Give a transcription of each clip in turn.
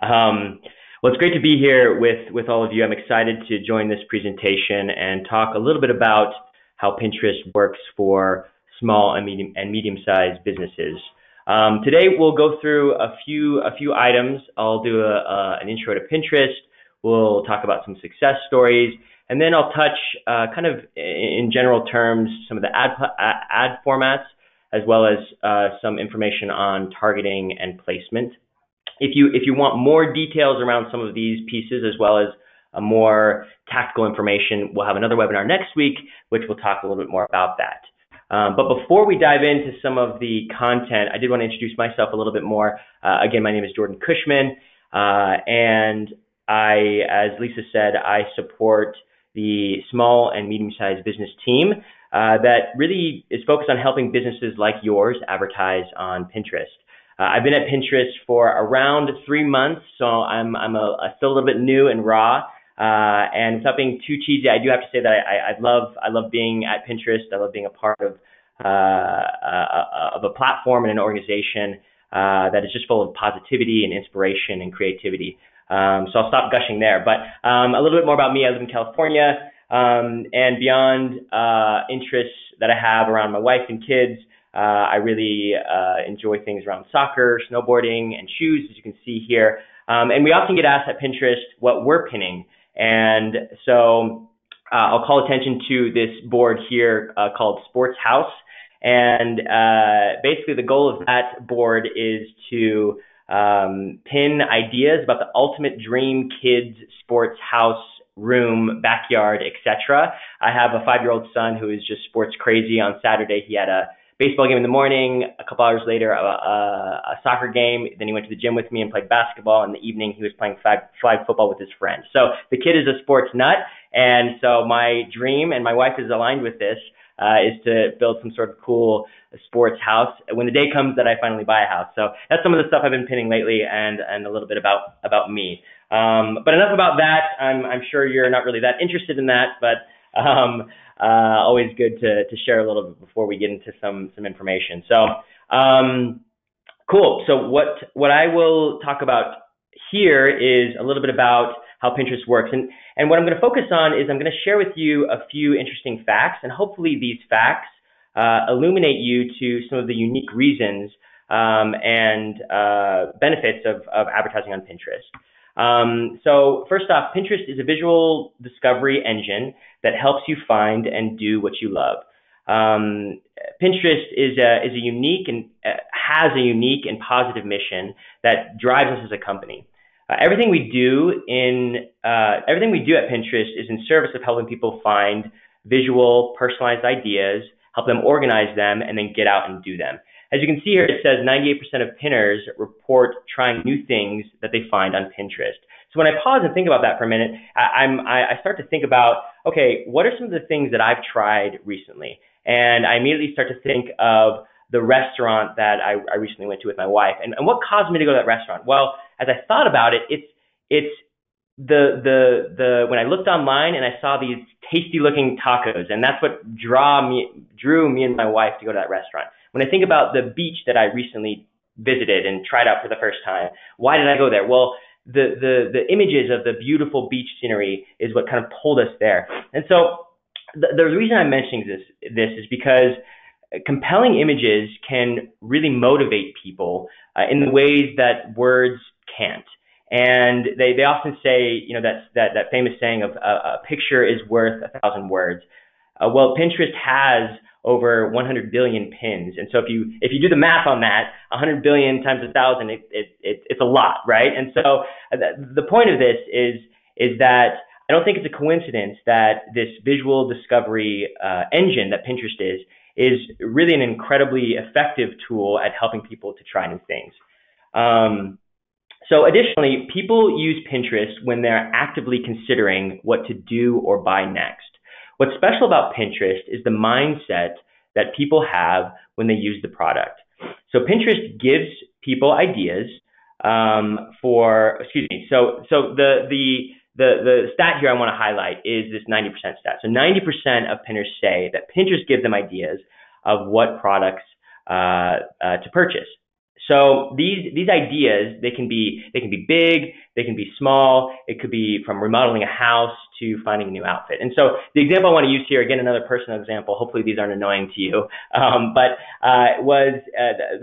Well, it's great to be here with all of you. I'm excited to join this presentation and talk a little bit about how Pinterest works for small and medium-sized businesses. Today we'll go through a few items. I'll do an intro to Pinterest. We'll talk about some success stories, and then I'll touch kind of in general terms some of the ad formats, as well as some information on targeting and placement. If you want more details around some of these pieces, as well as more tactical information, we'll have another webinar next week, which will talk a little bit more about that. But before we dive into some of the content, I did want to introduce myself a little bit more. Again, my name is Jordan Cushman, and as Lisa said, I support the small and medium-sized business team that really is focused on helping businesses like yours advertise on Pinterest. I've been at Pinterest for around 3 months, so I'm still a little bit new and raw. And without being too cheesy, I do have to say that I love being at Pinterest. I love being a part of a platform and an organization that is just full of positivity and inspiration and creativity. So I'll stop gushing there. But a little bit more about me. I live in California, and beyond interests that I have around my wife and kids, I really enjoy things around soccer, snowboarding, and shoes, as you can see here. And we often get asked at Pinterest what we're pinning. And so I'll call attention to this board here called Sports House. And basically the goal of that board is to pin ideas about the ultimate dream kids sports house, room, backyard, etc. I have a 5-year-old son who is just sports crazy. On Saturday, he had a baseball game in the morning, a couple hours later, a soccer game. Then he went to the gym with me and played basketball. In the evening, he was playing flag football with his friends. So the kid is a sports nut. And so my dream, and my wife is aligned with this, is to build some sort of cool sports house when the day comes that I finally buy a house. So that's some of the stuff I've been pinning lately, and a little bit about me. But enough about that. I'm sure you're not really that interested in that, but always good to share a little bit before we get into some information. So cool. So what I will talk about here is a little bit about how Pinterest works. And what I'm going to focus on is I'm going to share with you a few interesting facts, and hopefully these facts illuminate you to some of the unique reasons and benefits of advertising on Pinterest. So first off, Pinterest is a visual discovery engine that helps you find and do what you love. Pinterest is a unique and has a unique and positive mission that drives us as a company. Everything we do at Pinterest is in service of helping people find visual, personalized ideas, help them organize them, and then get out and do them. As you can see here, it says 98% of pinners report trying new things that they find on Pinterest. So when I pause and think about that for a minute, I start to think about, okay, what are some of the things that I've tried recently? And I immediately start to think of the restaurant that I recently went to with my wife. And what caused me to go to that restaurant? Well, as I thought about it, it's when I looked online and I saw these tasty looking tacos, and that's what drew me and my wife to go to that restaurant. When I think about the beach that I recently visited and tried out for the first time, why did I go there? Well, the images of the beautiful beach scenery is what kind of pulled us there. And so the reason I'm mentioning this is because compelling images can really motivate people in the ways that words can't. And they often say, you know, that famous saying of a picture is worth 1,000 words. Well, Pinterest has over 100 billion pins, and so if you do the math on that, 100 billion times 1,000, it's a lot, right? And so the point of this is that I don't think it's a coincidence that this visual discovery engine that Pinterest is really an incredibly effective tool at helping people to try new things. So additionally, people use Pinterest when they're actively considering what to do or buy next. What's special about Pinterest is the mindset that people have when they use the product. So Pinterest gives people ideas So the stat here I want to highlight is this 90% stat. So 90% of Pinners say that Pinterest gives them ideas of what products to purchase. So these ideas, they can be big, they can be small. It could be from remodeling a house to finding a new outfit. And so the example I want to use here, again, another personal example. Hopefully these aren't annoying to you, the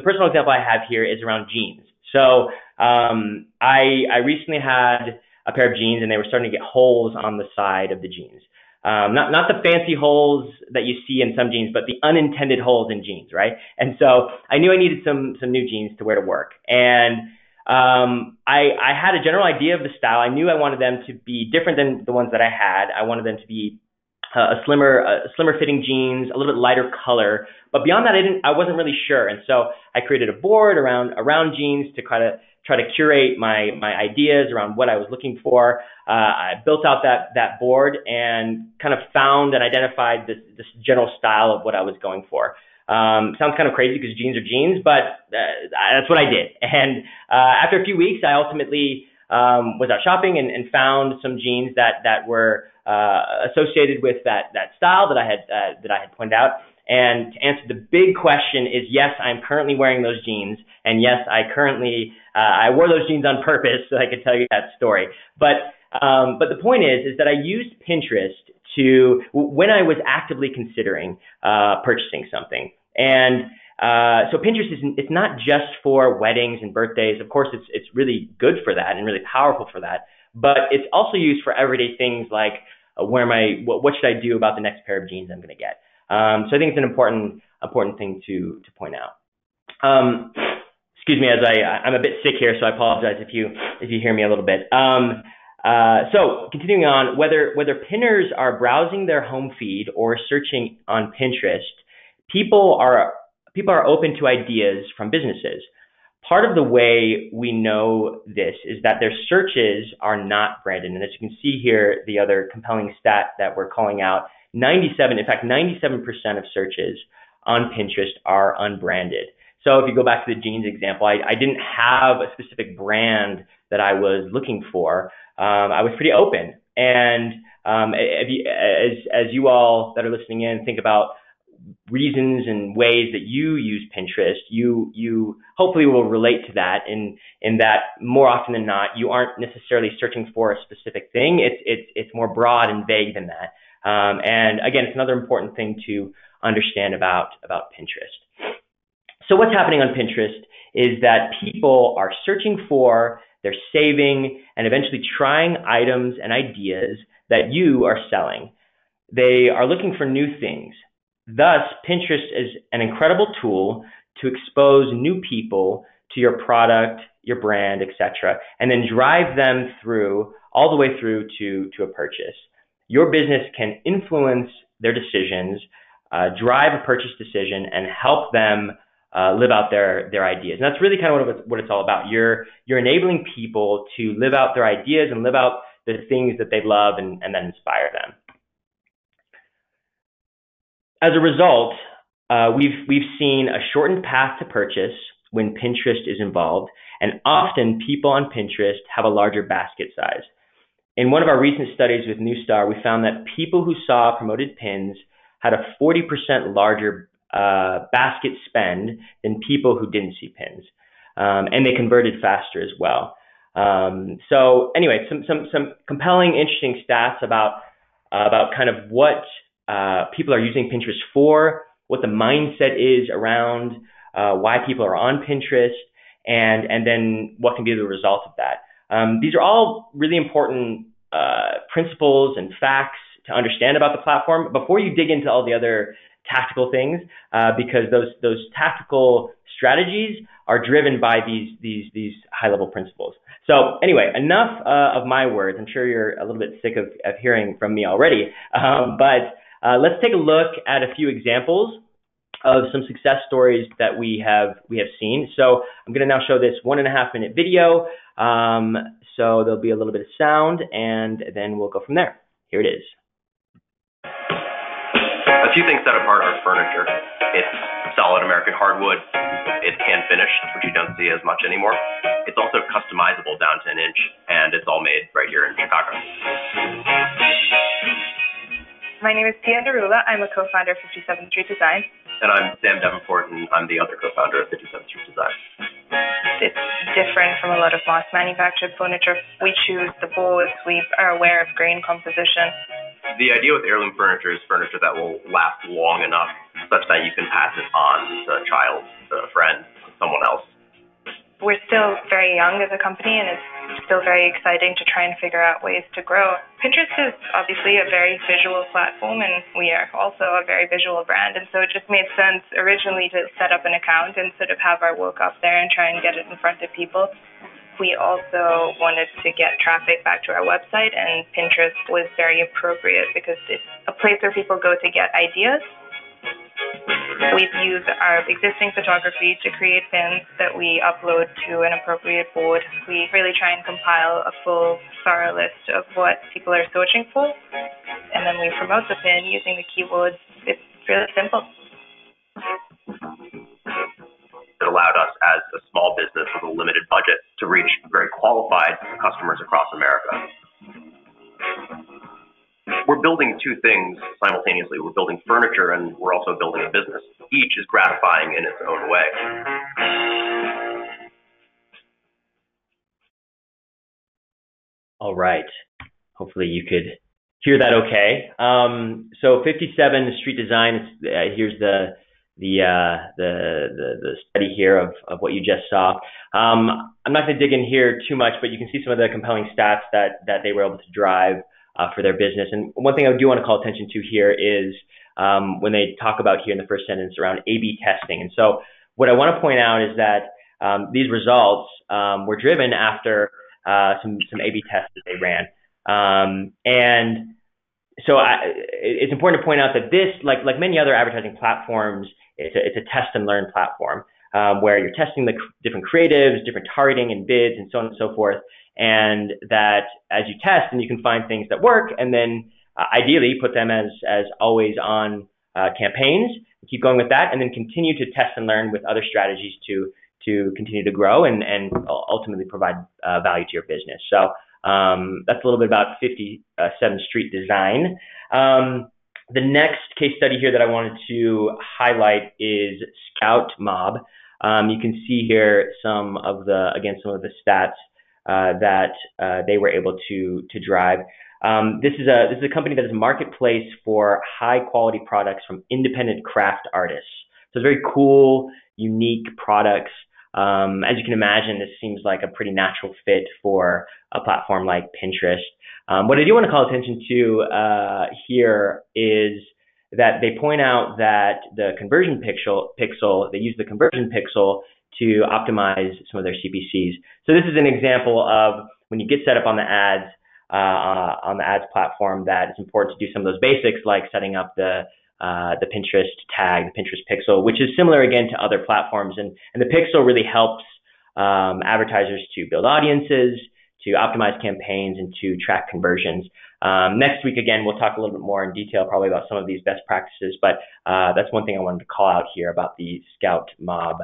personal example I have here is around jeans. So I recently had a pair of jeans, and they were starting to get holes on the side of the jeans. Not the fancy holes that you see in some jeans, but the unintended holes in jeans, right? And so I knew I needed some new jeans to wear to work. And I had a general idea of the style. I knew I wanted them to be different than the ones that I had. I wanted them to be a slimmer fitting jeans, a little bit lighter color. But beyond that, I wasn't really sure. And so I created a board around jeans to try to curate my ideas around what I was looking for. I built out that board and kind of found and identified this general style of what I was going for. Sounds kind of crazy because jeans are jeans, but that's what I did. And after a few weeks, I ultimately was out shopping and found some jeans that were associated with that style that I had pointed out. And to answer the big question is, yes, I'm currently wearing those jeans, and yes, I wore those jeans on purpose so I could tell you that story. But the point is that I used Pinterest when I was actively considering purchasing something. And so Pinterest it's not just for weddings and birthdays. Of course, it's really good for that and really powerful for that. But it's also used for everyday things like what should I do about the next pair of jeans I'm going to get. So I think it's an important thing to point out. Excuse me, as I'm a bit sick here, so I apologize if you hear me a little bit. So continuing on, whether pinners are browsing their home feed or searching on Pinterest, people are open to ideas from businesses. Part of the way we know this is that their searches are not branded. And as you can see here, the other compelling stat that we're calling out, 97% of searches on Pinterest are unbranded. So if you go back to the jeans example, I didn't have a specific brand that I was looking for. I was pretty open. And as you all that are listening in think about reasons and ways that you use Pinterest, you hopefully will relate to that in that more often than not, you aren't necessarily searching for a specific thing. It's more broad and vague than that. And again, it's another important thing to understand about Pinterest. So what's happening on Pinterest is that people are searching for, they're saving, and eventually trying items and ideas that you are selling. They are looking for new things. Thus, Pinterest is an incredible tool to expose new people to your product, your brand, etc., and then drive them all the way through to a purchase. Your business can influence their decisions, drive a purchase decision, and help them live out their ideas. And that's really kind of what it's all about. You're enabling people to live out their ideas and live out the things that they love and then inspire them. As a result, we've seen a shortened path to purchase when Pinterest is involved, and often people on Pinterest have a larger basket size. In one of our recent studies with Neustar, we found that people who saw promoted pins had a 40% larger basket spend than people who didn't see pins, and they converted faster as well. So anyway, some compelling, interesting stats about kind of what people are using Pinterest for, what the mindset is around why people are on Pinterest, and then what can be the result of that. These are all really important principles and facts to understand about the platform before you dig into all the other tactical things, because those tactical strategies are driven by these high-level principles. So anyway, enough of my words. I'm sure you're a little bit sick of hearing from me already, but let's take a look at a few examples of some success stories that we have seen. So I'm going to now show this 1.5-minute video. So there'll be a little bit of sound, and then we'll go from there. Here it is. A few things set apart our furniture. It's solid American hardwood. It's hand finished, which you don't see as much anymore. It's also customizable down to an inch, and it's all made right here in Chicago. My name is Tia Darula. I'm a co-founder of 57th Street Design. And I'm Sam Davenport, and I'm the other co-founder of 57th Street Design. it's different from a lot of mass manufactured furniture. We choose the boards, we are aware of grain composition. The idea with heirloom furniture is furniture that will last long enough such that you can pass it on to a child, to a friend, to someone else. We're still very young as a company, and it's still very exciting to try and figure out ways to grow. Pinterest is obviously a very visual platform, and we are also a very visual brand, and so it just made sense originally to set up an account and sort of have our work up there and try and get it in front of people. We also wanted to get traffic back to our website, and Pinterest was very appropriate because it's a place where people go to get ideas. We've used our existing photography to create pins that we upload to an appropriate board. We really try and compile a full, thorough list of what people are searching for, and then we promote the pin using the keywords. It's really simple. It allowed us as a small business with a limited budget to reach very qualified customers across America. We're building two things simultaneously. We're building furniture and we're also building a business. Each is gratifying in its own way. All right. Hopefully you could hear that okay. So 57 Street Design, here's the study here of what you just saw. I'm not going to dig in here too much, but you can see some of the compelling stats that they were able to drive for their business. And one thing I do want to call attention to here is when they talk about here in the first sentence around A/B testing. And so what I want to point out is that these results were driven after some A/B tests that they ran. And so it's important to point out that this, like many other advertising platforms, it's a test and learn platform where you're testing the different creatives, different targeting and bids and so on and so forth. And that as you test, and you can find things that work, and then ideally put them as always on campaigns, keep going with that, and then continue to test and learn with other strategies to continue to grow and ultimately provide value to your business. So that's a little bit about 57 Street Design. The next case study here that I wanted to highlight is Scout Mob. You can see here some of the stats that they were able to drive. This is a company that is a marketplace for high quality products from independent craft artists. So it's very cool, unique products. As you can imagine, this seems like a pretty natural fit for a platform like Pinterest. What I do want to call attention to here is that they point out that the conversion pixel, they use the conversion pixel to optimize some of their CPCs. So this is an example of when you get set up on the ads platform, that it's important to do some of those basics like setting up the Pinterest tag, the Pinterest pixel, which is similar again to other platforms. And the pixel really helps advertisers to build audiences, to optimize campaigns, and to track conversions. Next week, again, we'll talk a little bit more in detail probably about some of these best practices, but that's one thing I wanted to call out here about the Scout Mob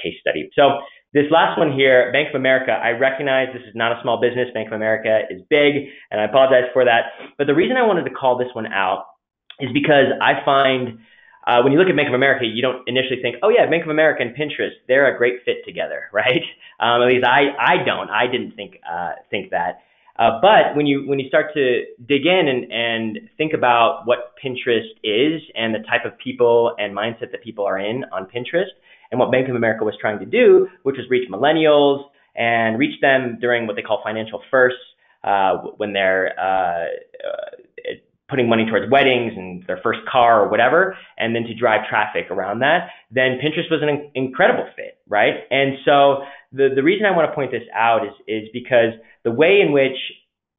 case study. So this last one here, Bank of America, I recognize this is not a small business. Bank of America is big, and I apologize for that. But the reason I wanted to call this one out is because I find when you look at Bank of America, you don't initially think, oh yeah, Bank of America and Pinterest, they're a great fit together, right? At least I didn't think that. But when you start to dig in and think about what Pinterest is and the type of people and mindset that people are in on Pinterest, and what Bank of America was trying to do, which was reach millennials and reach them during what they call financial firsts, when they're putting money towards weddings and their first car or whatever, and then to drive traffic around that, then Pinterest was an incredible fit, right? And so the reason I want to point this out is because the way in which,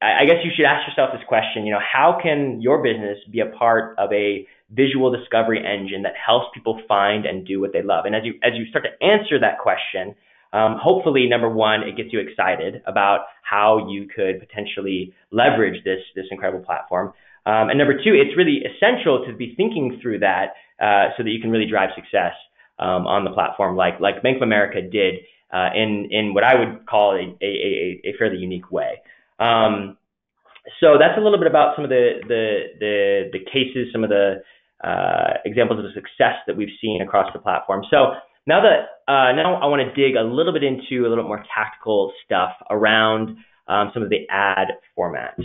I guess you should ask yourself this question, how can your business be a part of a visual discovery engine that helps people find and do what they love? And as you start to answer that question, hopefully, number one, it gets you excited about how you could potentially leverage this incredible platform. And number two, it's really essential to be thinking through that so that you can really drive success on the platform like Bank of America did in what I would call a fairly unique way. So that's a little bit about some of the cases, some of the examples of success that we've seen across the platform. So now I want to dig a little bit into a little bit more tactical stuff around some of the ad formats.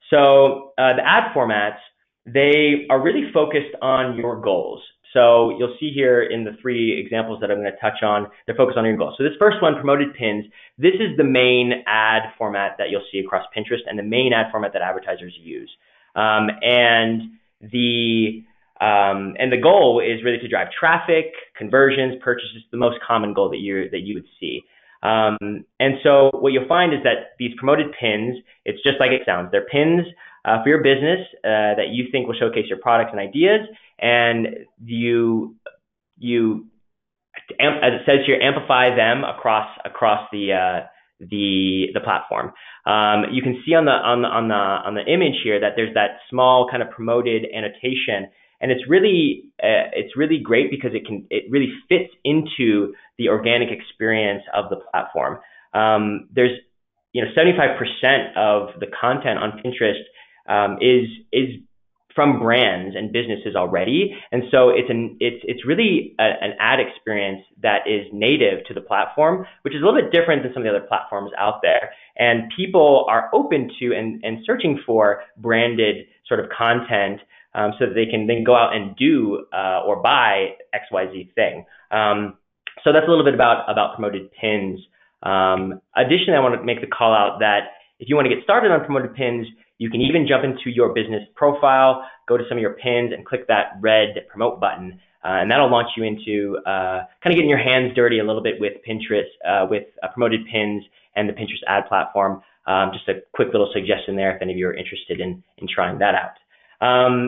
So the ad formats, they are really focused on your goals. So you'll see here in the 3 examples that I'm going to touch on, they're focused on your goals. So this first one, promoted pins, this is the main ad format that you'll see across Pinterest and the main ad format that advertisers use. And the goal is really to drive traffic, conversions, purchases, the most common goal that you would see. And so what you'll find is that these promoted pins, it's just like it sounds. They're pins for your business that you think will showcase your products and ideas, and you as it says here, amplify them across the platform. You can see on the image here that there's that small kind of promoted annotation, and it's really great because it really fits into the organic experience of the platform. There's 75% of the content on Pinterest is from brands and businesses already, and so it's really an ad experience that is native to the platform, which is a little bit different than some of the other platforms out there. And people are open to and searching for branded sort of content so that they can then go out and do or buy XYZ thing. So that's a little bit about promoted pins. Additionally, I want to make the call out that if you want to get started on promoted pins, you can even jump into your business profile, go to some of your pins, and click that red promote button. And that'll launch you into kind of getting your hands dirty a little bit with Pinterest, with promoted pins and the Pinterest ad platform. Just a quick little suggestion there if any of you are interested in trying that out.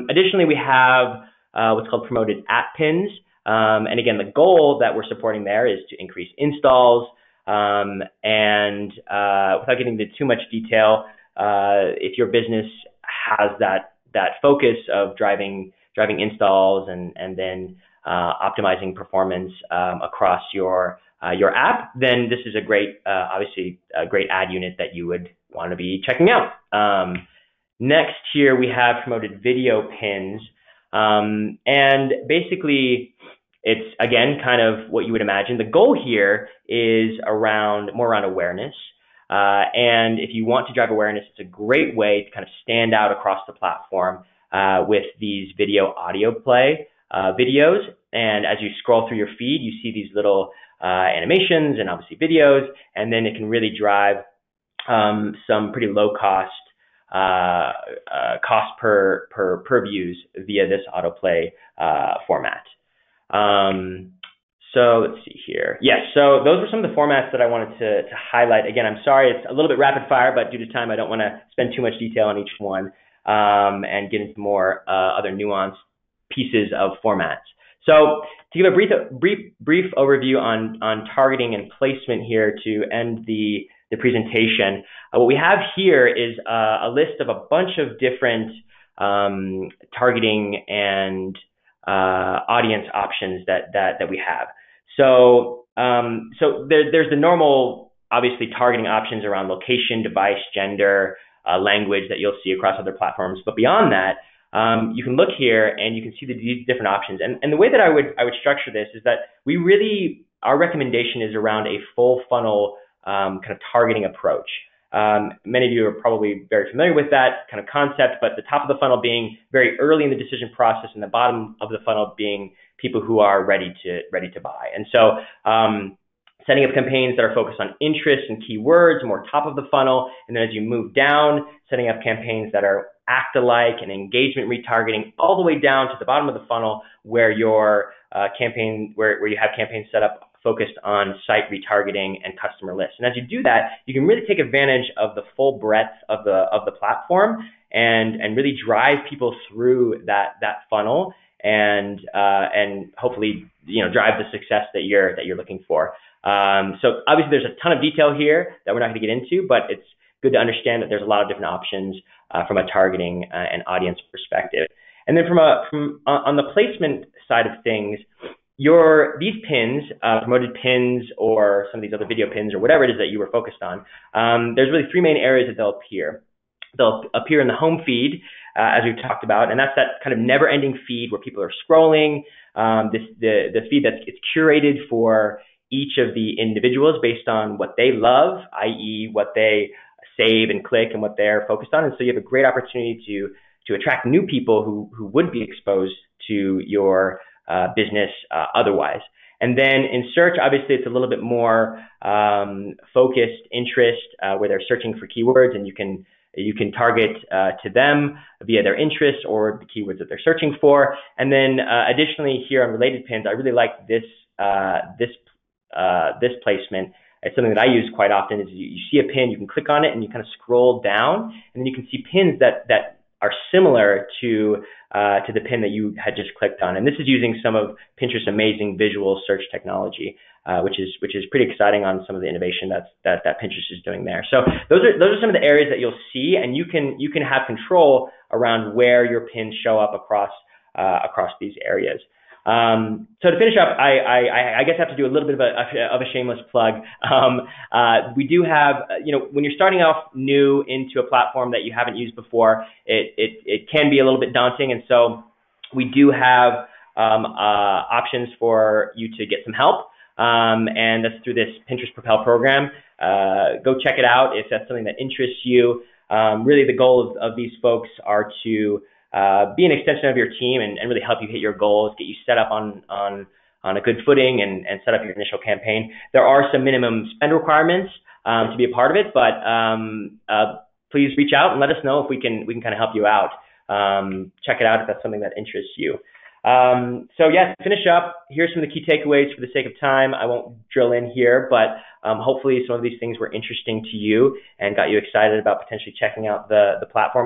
Additionally, we have what's called promoted at pins. And again, the goal that we're supporting there is to increase installs. And without getting into too much detail, if your business has that focus of driving installs and then optimizing performance across your app, then this is a great, obviously a great ad unit that you would want to be checking out. Next here we have promoted video pins, and basically it's again kind of what you would imagine. The goal here is more around awareness. And if you want to drive awareness, it's a great way to kind of stand out across the platform with these video audio play videos. And as you scroll through your feed, you see these little animations and obviously videos, and then it can really drive some pretty low cost per views via this autoplay format. So let's see here. Yes, so those were some of the formats that I wanted to highlight. Again, I'm sorry, it's a little bit rapid fire, but due to time, I don't want to spend too much detail on each one and get into more other nuanced pieces of formats. So to give a brief overview on targeting and placement here to end the presentation, what we have here is a list of a bunch of different targeting and audience options that we have. So there's the normal, obviously, targeting options around location, device, gender, language that you'll see across other platforms. But beyond that, you can look here and you can see these different options. And the way that I would structure this is that our recommendation is around a full funnel kind of targeting approach. Many of you are probably very familiar with that kind of concept, but the top of the funnel being very early in the decision process and the bottom of the funnel being people who are ready to buy. And so setting up campaigns that are focused on interest and keywords, more top of the funnel. And then as you move down, setting up campaigns that are act-alike and engagement retargeting all the way down to the bottom of the funnel where your where you have campaigns set up focused on site retargeting and customer lists. And as you do that, you can really take advantage of the full breadth of the platform and really drive people through that funnel and hopefully drive the success that you're looking for. So obviously there's a ton of detail here that we're not going to get into, but it's good to understand that there's a lot of different options from a targeting and audience perspective. And then on the placement side of things, these pins, promoted pins, or some of these other video pins, or whatever it is that you were focused on, there's really 3 main areas that they'll appear. They'll appear in the home feed, as we've talked about, and that's that kind of never-ending feed where people are scrolling. The feed it's curated for each of the individuals based on what they love, i.e., what they save and click and what they're focused on. And so you have a great opportunity to attract new people who wouldn't be exposed to your business otherwise. And then in search, obviously, it's a little bit more focused interest where they're searching for keywords, and you can target to them via their interests or the keywords that they're searching for. And then additionally, here on Related Pins, I really like this placement. It's something that I use quite often. Is you see a pin, you can click on it, and you kind of scroll down, and then you can see pins that are similar to the pin that you had just clicked on. And this is using some of Pinterest's amazing visual search technology, which is pretty exciting on some of the innovation that Pinterest is doing there. So those are some of the areas that you'll see, and you can have control around where your pins show up across these areas. So to finish up, I guess I have to do a little bit of a shameless plug. We do have, when you're starting off new into a platform that you haven't used before, it can be a little bit daunting. And so we do have options for you to get some help. And that's through this Pinterest Propel program. Go check it out if that's something that interests you. Really the goal of these folks are to be an extension of your team and really help you hit your goals, get you set up on a good footing and set up your initial campaign. There are some minimum spend requirements to be a part of it, but please reach out and let us know if we can kind of help you out. Check it out if that's something that interests you. So yeah, to finish up, here's some of the key takeaways for the sake of time. I won't drill in here, but hopefully some of these things were interesting to you and got you excited about potentially checking out the platform.